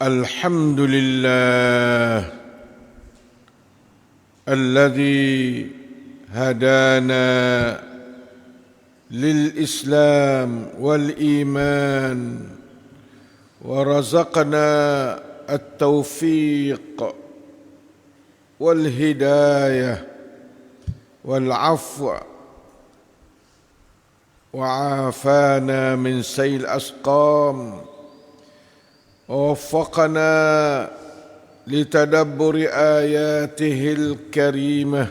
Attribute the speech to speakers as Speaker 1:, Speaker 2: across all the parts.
Speaker 1: الحمد لله الذي هدانا للإسلام والإيمان ورزقنا التوفيق والهداية والعفو وعافانا من سيء الأسقام ووفقنا لتدبر آياته الكريمة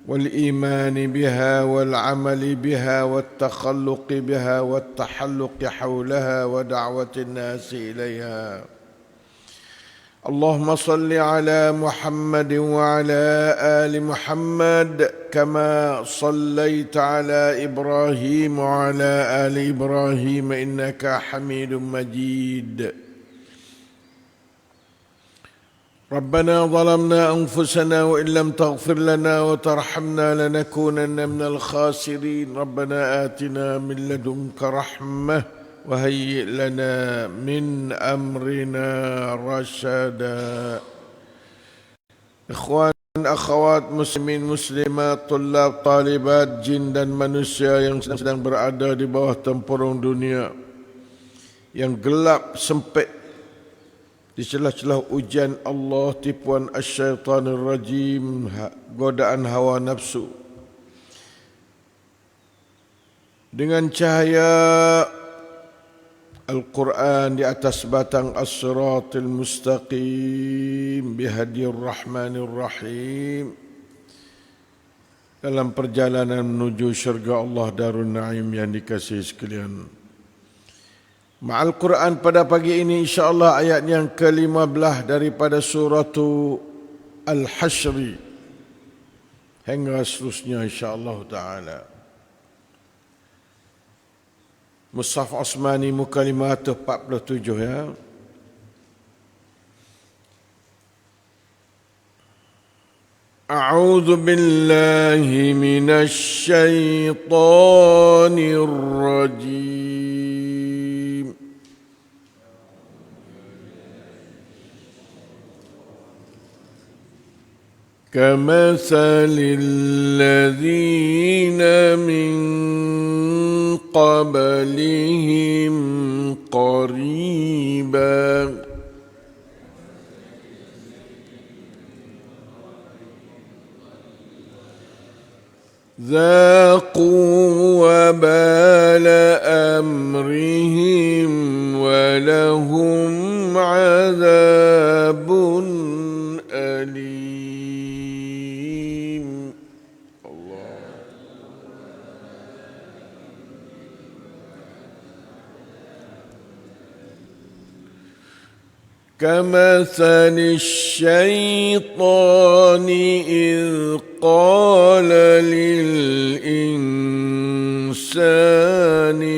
Speaker 1: والإيمان بها والعمل بها والتخلق بها والتحلق حولها ودعوة الناس إليها. اللهم صل على محمد وعلى آل محمد كما صليت على إبراهيم وعلى آل إبراهيم إنك حميد مجيد. ربنا ظلمنا أنفسنا وإن لم تغفر لنا وترحمنا لنكونن من الخاسرين. ربنا آتنا من لدنك رحمة وهيئ لنا من أمرنا رشدا. Ikhwan, akhwat, muslimin, muslimat, tulab, talibat, jin dan manusia yang sedang berada di bawah tempurung dunia yang gelap, sempit, di celah-celah ujian Allah, tipuan asyaitanir rajim, godaan hawa nafsu. Dengan cahaya Al-Quran di atas batang as-siratil mustaqim bihadir rahmanir rahim dalam perjalanan menuju syurga Allah Darun Naim yang dikasihi sekalian. Ma'al Quran pada pagi ini insya-Allah ayat yang ke-15 daripada surah Al-Hasyr hingga seterusnya insya-Allah taala. Mushaf Osmani muka 547 ya. A'udzu billahi minasy syaithanir rajim. Kamathalil ladzina min qablihim qariban ذاقوا وبال أمرهم ولهم عذاب أليم. الله. كمثل الشيطان إذ قال للإنسان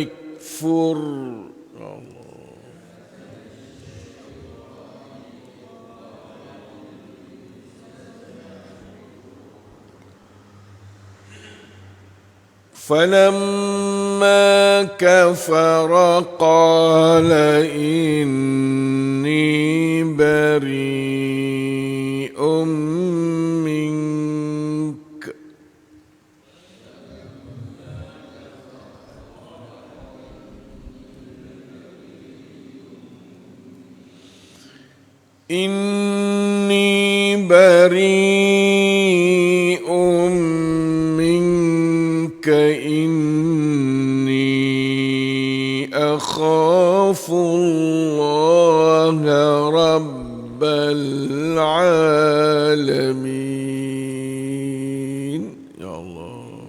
Speaker 1: اكفر فلما كفر قال إني بريء منك إني بريء منك إني أخاف الله رب العالمين. يا الله.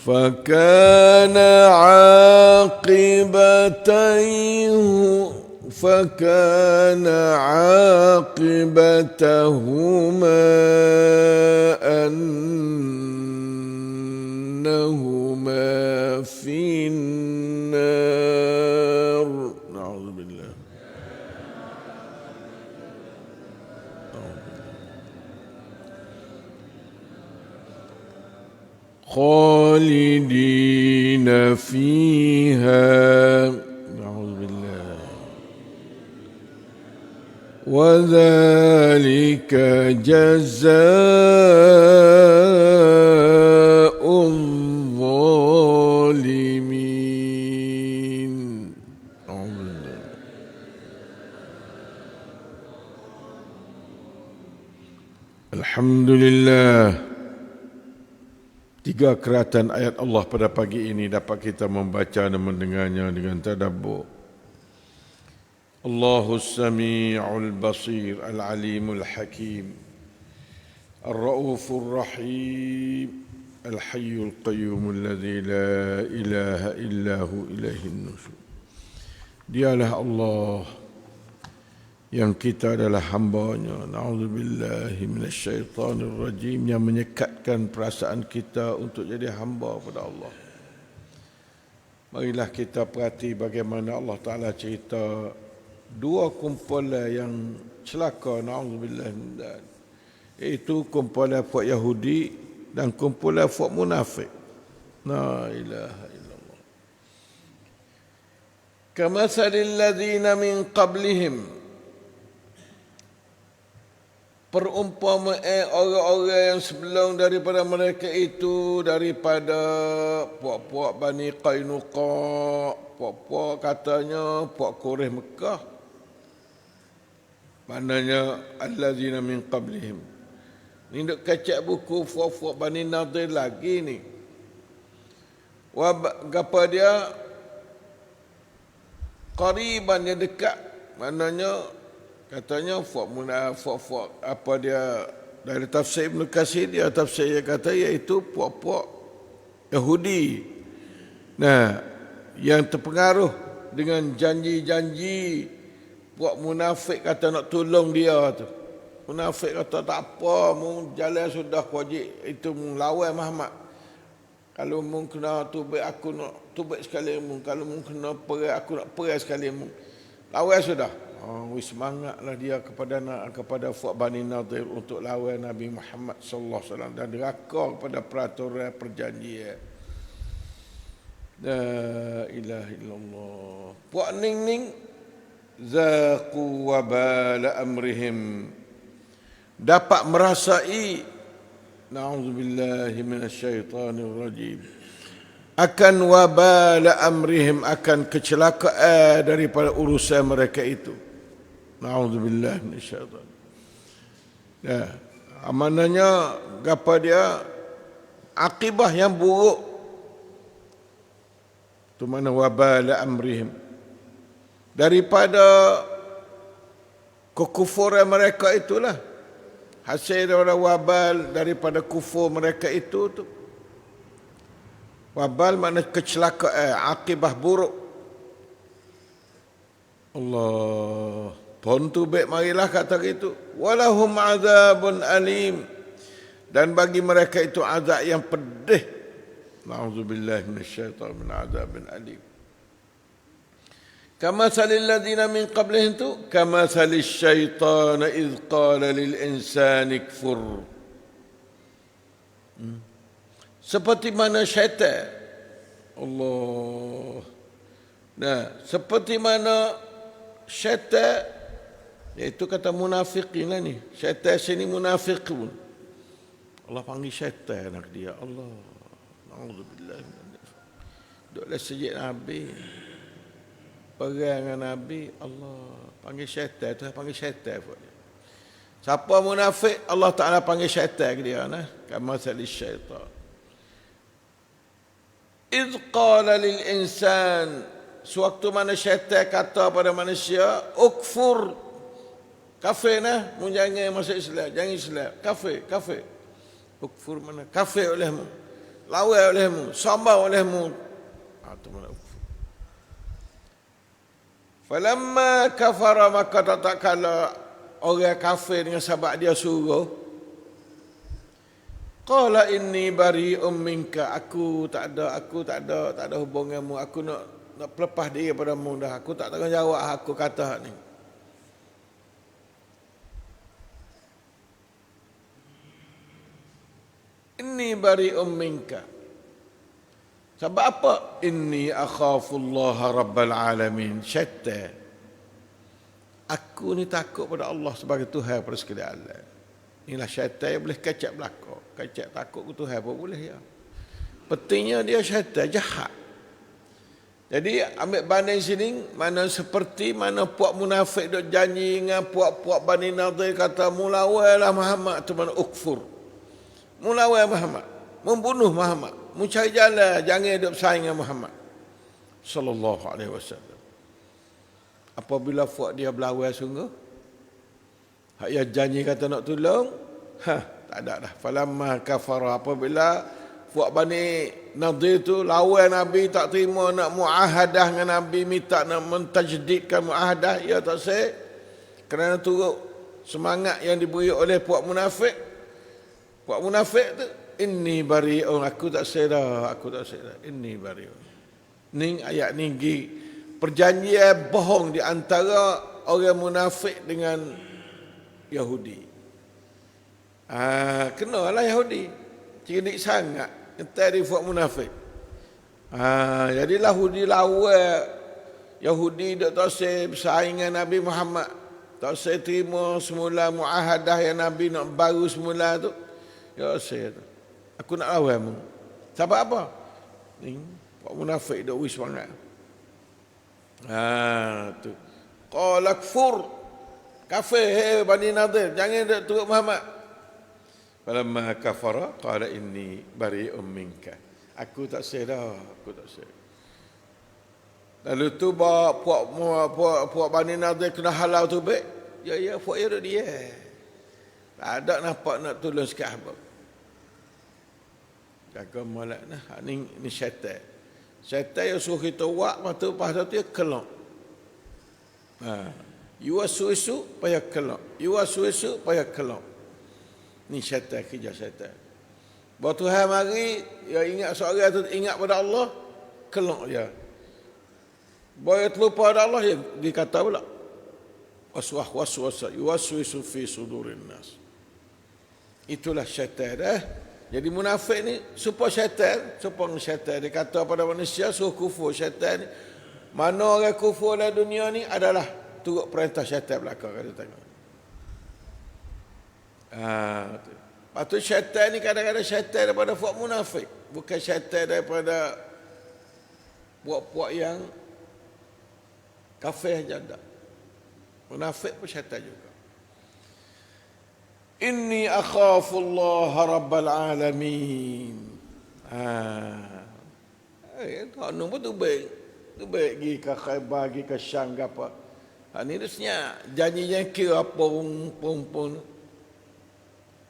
Speaker 1: فكان عاقبتهما أنهما في النار. نعوذ بالله. خالدين فيها نعوذ بالله وذلك جزاء الظالمين. Alhamdulillah. Tiga keratan ayat Allah pada pagi ini dapat kita membaca dan mendengarnya dengan tadabbur. Allahus Sami'ul Basir Al-Alimul Hakim Ar-Ra'ufur Rahim Al-Hayyul Qayyum Alladhi la ilaha illahu ilaihin nusyur. Dialah Allah yang kita adalah hamba-Nya. Na'udzubillahi minasyaitanir rajim, yang menyekatkan perasaan kita untuk jadi hamba pada Allah. Marilah kita perhati bagaimana Allah Ta'ala cerita dua kumpulan yang celaka, na'udzubillahi min dzalik, iaitu kumpulan puak Yahudi dan kumpulan puak munafik. La ilaha illallah. Kamathalil ladzina min qablihim, perumpamaan orang-orang yang sebelum daripada mereka itu, daripada puak-puak Bani Qainuqa, puak-puak katanya puak Quraisy Mekah. Maknanya allazina min qablihim. Ni duk kacak buku puak-puak Bani Nadir lagi ni. Gapa dia? Qariban, yang dekat. Maknanya katanya fuak apa dia, dari tafsir Ibn Katsir, dia tafsir yang kata iaitu puak-puak Yahudi. Nah, yang terpengaruh dengan janji-janji puak munafik kata nak tolong dia tu. Munafik kata tak apa, mu jalan sudah wajib itu mu lawan Muhammad. Kalau mu kena tubik aku nak tubik sekali mu, kalau mu kena perai aku nak perai sekali mu. Lawan sudah. Semangatlah dia kepada Fuad Bani Nadir untuk lawan Nabi Muhammad sallallahu alaihi wasallam dan deraka kepada peraturan perjanjian. La ilaha illallah. Puak ning-ning zaqu wabala amrihim, dapat merasai, na'udzubillahi minasyaitanir rajim, akan wabala amrihim, akan kecelakaan daripada urusan mereka itu. Na'udzubillah minasyaitan. Ya, amananya gapa dia? Akibah yang buruk. Tu mana wabala amrihim. Daripada kekufuran mereka itulah. Hasil daripada wabal, daripada kufur mereka itu tu. Wabal makna kecelakaan, akibah buruk. Allah. Pontu baik marilah kata gitu. Walahum azabun alim. Dan bagi mereka itu azab yang pedih. Na'udzubillahi minasyaitan min azabin alim. Kama salil ladzina min qablihim tu, kama salis syaitan idh qala lil insani kfur. Seperti mana syaitan. Allah. Nah, seperti mana syaitan, iaitu kata munafiqin lah ni. Syaitan sini munafiqun. Allah panggil syaitan nak dia. Allah. Na'udzubillah. Duduklah sejid Nabi. Perang dengan Nabi. Allah. Panggil syaitan. Tu panggil syaitan. Siapa munafik, Allah Ta'ala panggil syaitan ke dia. Nah. Kama salis syaitan. Idh qala lil insan, sewaktu mana syaitan kata pada manusia, ukfur, kafir nah, mu jangan masuk Islam, jangan Islam, kafir. Ukfur mana? Kafir olehmu, lawan olehmu, sombong olehmu. Itu mana ukfur. Falamma kafara, maka tak kala orang kafir dengan sahabat dia suruh, qala inni bari'um minka, aku tak ada hubunganmu, aku nak lepas diri padamu dah, aku tak tanggungjawab aku kata ni. Inni bari'um minka, Sebab apa? Inni akhafullaha rabbal alamin. Syaitan. Aku ni takut pada Allah sebagai Tuhan pada sekalian alam. Inilah syaitan yang boleh kacak belakang. Kacak takut ke Tuhan pun boleh ya. Pentingnya dia syaitan jahat. Jadi ambil banding sini, mana seperti mana puak munafik duk janji dengan puak-puak Bani Nadir kata mulawailah Muhammad tu mana ukfur. Mulawai Muhammad, membunuh Muhammad, mencari jalan jangan hidup bersaing dengan Muhammad sallallahu alaihi wasallam. Apabila puak dia berlawan sungguh, hak ya janji kata nak tolong, tak ada dah. Falamma kafara, apabila puak Bani Nadir tu lawan Nabi, tak terima nak muahadah dengan Nabi, minta nak mentajdidkan muahadah, ia tak sah kerana turut semangat yang diberi oleh puak munafik. Puak munafik tu, inni bari'un, aku tak sah dah, aku tak sah dah, inni bari'un. Ni ayat ni perjanjian bohong di antara orang munafik dengan Yahudi. Kenalah Yahudi, cerdik sangat. Entar di fuak munafik. Jadilah Yahudi lawan. Yahudi tak tahu bersaing dengan Nabi Muhammad. Tak tahu terima semula muahadah yang Nabi nak baru semula tu. Ya saya tu. Aku nak lawan mu. Sebab apa? Ni fuak munafik dak wis sangat. Tu. Qala kfur. Kafir Bani Nadir, jangan dak turut Muhammad. Falamma kafara qala inni bari'un minka. Aku tak sah dah, aku tak sah. Lalu tu puak Bani Nadir kena halau tu baik. Ya puak ya dia. Tak ada nampak nak tolong sahabat. Jaga molek nah. Ni syaitan. Syaitan yang suruh kita buat mata pasal tu dia kelak. Yuwaswisu payah kelak. Yuwaswisu payah kelak. Ni syaitan, kerja syaitan. Bahawa Tuhan mari, ya ingat seorang tu ingat pada Allah, kelak dia. Bahawa terlupa pada Allah, ya dikata pula. Waswasa, yuwaswisu fi sudurin nas. Itulah syaitan dah. Jadi munafik ni, supaya syaitan. Dia kata pada manusia, suruh kufur syaitan ni. Mana orang kufur dalam dunia ni adalah turut perintah syaitan belakang. Kata tengok. Lepas tu syaitan ni kadang-kadang syaitan daripada puak munafik. Bukan syaitan daripada puak-puak yang kafir saja. Munafik pun syaitan juga. Inni akhafullaha rabbal alamin. Tak pun tu baik. Tu baik pergi ke Khaybar, pergi ke Syam ke apa. Ni rusnya janji-janji kira apa pun.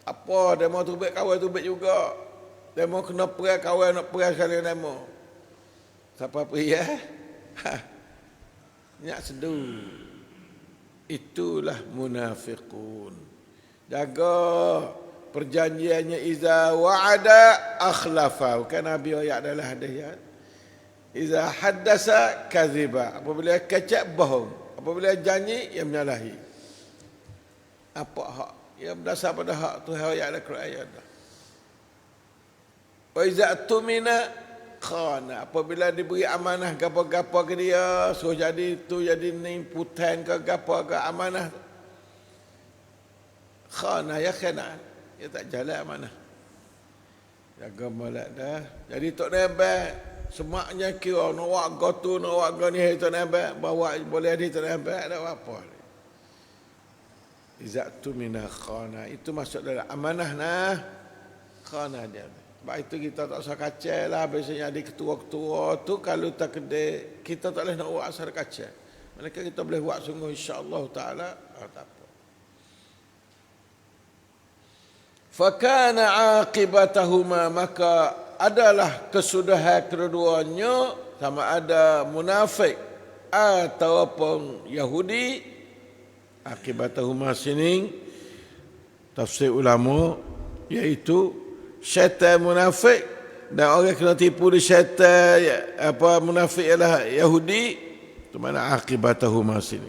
Speaker 1: Apa demo tu baik kawan tu baik juga. Demo kena perang kawan nak perang sekali demo. Siapa pergi ya? Nyak sedu. Itulah munafiqun. Jaga perjanjiannya iza wa'ada akhlafa. Bukan Nabi ayat adalah hadis ya. Iza haddasa kaziba. Apabila kecap bohong. Apabila janji ia menyalahi. Apa hak? Ia berdasar pada hak tu ayat al-Quran. Wa iza tumina khana. Apabila diberi amanah gapo-gapo ke dia, suruh jadi tu jadi ni putan ke gapo ke amanah. Khana ya khana. Dia tak jalan amanah. Jaga molek dah. Jadi tok nebak semaknya kira nak buat gotu nak buat gani tok nebak bawa boleh di tok nebak ada apa. Izatu minah khana. Itu masuk dalam amanah nah. Khana dia. Sebab itu kita tak usah kacau lah. Biasanya ada ketua-ketua tu kalau tak kedai, kita tak boleh nak buat asal kacau. Mereka kita boleh buat sungguh insya-Allah taala. Tak apa. Fakana aqibatahuma, maka adalah kesudahan keduanya sama ada munafik ataupun Yahudi. Akibatahuma sini tafsir ulama iaitu syaitan munafik dan orang kena tipu di syaitan apa munafik ialah Yahudi. Itu mana akibatahuma sini.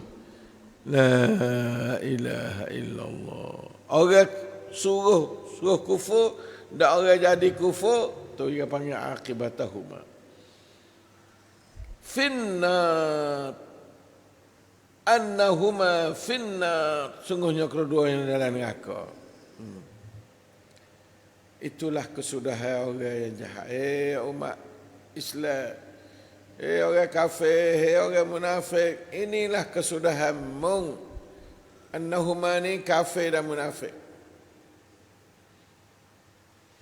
Speaker 1: La ilaha illallah. Orang suruh kufur dan orang jadi kufur tu dia panggil akibatahuma. finnar, annahuma finnar, sungguhnya kedua-duanya dalam neraka. Itulah kesudahan orang yang jahat. Umat Islam, orang kafir, orang munafik, inilah kesudahan mung. Annahuma ni kafir dan munafik.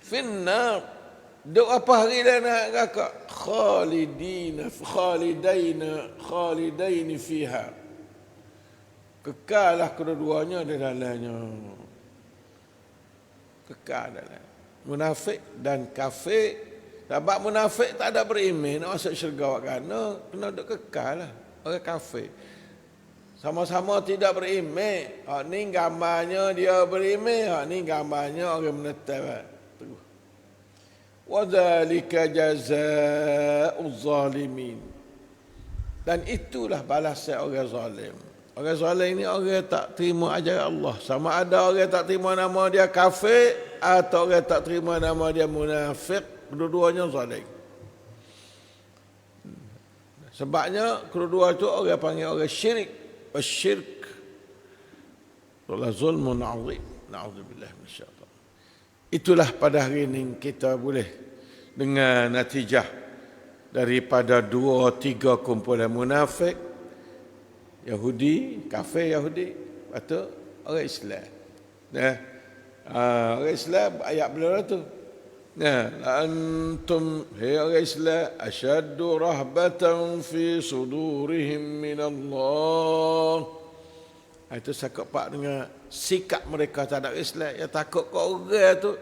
Speaker 1: Finnar, duk apa hari dah nak neraka? Khalidaini fiha. Kekallah kedua-duanya di dalamnya. Kekal dalam. Munafik dan kafir. Sebab munafik tak ada beriman, nak masuk syurga awak kena duk kekal lah. Orang kafir sama-sama tidak beriman. Ni gambarnya dia beriman, ni gambarnya orang menetap. Wa dzalika jazaa'uz zalimin. Dan itulah balasan orang zalim. Orang zalim ini orang tak terima ajaran Allah. Sama ada orang tak terima nama dia kafir atau orang tak terima nama dia munafik, kedua-duanya zalim. Sebabnya kedua-dua itu orang panggil orang syirik. Wasyirk adalah zulmun azim. Na'udzubillah minasyaitan. Itulah pada hari ini kita boleh dengan natijah daripada 2-3 kumpulan munafik, Yahudi, kafir Yahudi, atau orang Islam. Orang Islam ayat belakang tu. Antum orang Islam asyaddu rahbatan fi sudurihim min Allah. Itu sakut pak dengan sikap mereka terhadap Islam. Ya takut ke orang tu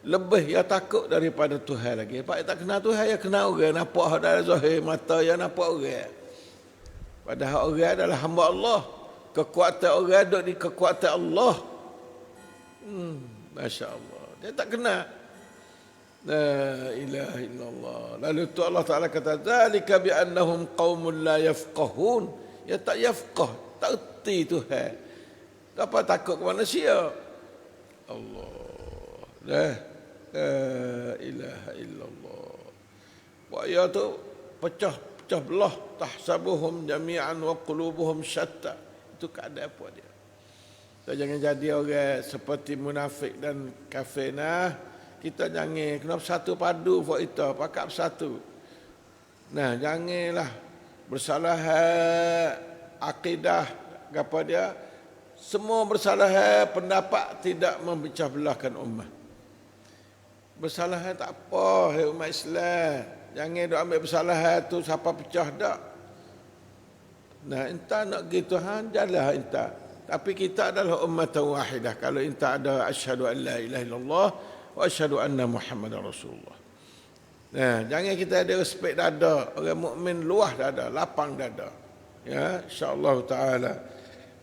Speaker 1: lebih ya takut daripada Tuhan lagi. Pak tak kenal Tuhan, ya kenal orang. Nampak dari zahir mata, ya nampak orang. Padahal orang adalah hamba Allah. Kekuatan orang duduk di kekuatan Allah. Masya Allah. Dia tak kenal. La ilaha illallah. Lalu tu Allah Ta'ala kata, Zalika bi'annahum qawmun la yafqahun. Ya tak yafqah, tak erti Tuhan. Apa takut ke manusia? Allah. La ilaha illallah. Buaya tu pecah belah. Tahsabuhum jami'an wa qulubuhum syatta. Itu keadaan apa dia. So, jangan jadi orang seperti munafik dan kafir. Kita jangan kena bersatu padu buat kita, pakat bersatu. Janganlah bersalah akidah apa dia. Semua bersalah pendapat tidak memecah belahkan ummah. Bersalah tak apa, umat Islam. Jangan duk ambil bersalah tu siapa pecah dak. Entah nak gitu jalah entah. Tapi kita adalah ummatan wahidah. Kalau entah ada asyhadu an la ilaha illallah wa asyhadu anna Muhammadar Rasulullah. Jangan kita ada respek dada. Orang mukmin luah dada, lapang dada. Ya, insya-Allah taala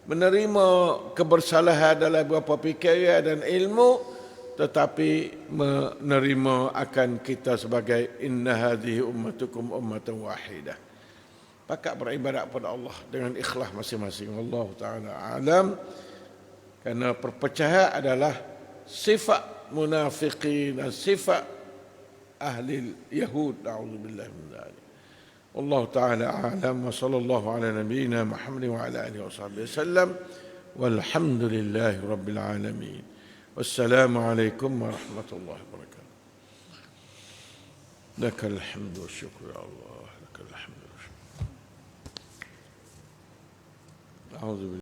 Speaker 1: menerima kebersalahan dalam beberapa fikiran dan ilmu, tetapi menerima akan kita sebagai inna hadhihi ummatukum ummatan wahidah. Pakat beribadat kepada Allah dengan ikhlas masing-masing. Allah taala alam. Karena perpecahan adalah sifat munafiqin dan sifat ahli Yahud. Na'udzubillah min dzalik. Allah taala alam wa sallallahu ala nabiyyina Muhammad wa ala alihi washabbihi wasallam. Walhamdulillahi rabbil alamin. Wassalamu alaikum warahmatullahi wabarakatuh. Lakal hamdu wa syukru ya Allah. Lakal hamdu wa syukru. أعوذ بالله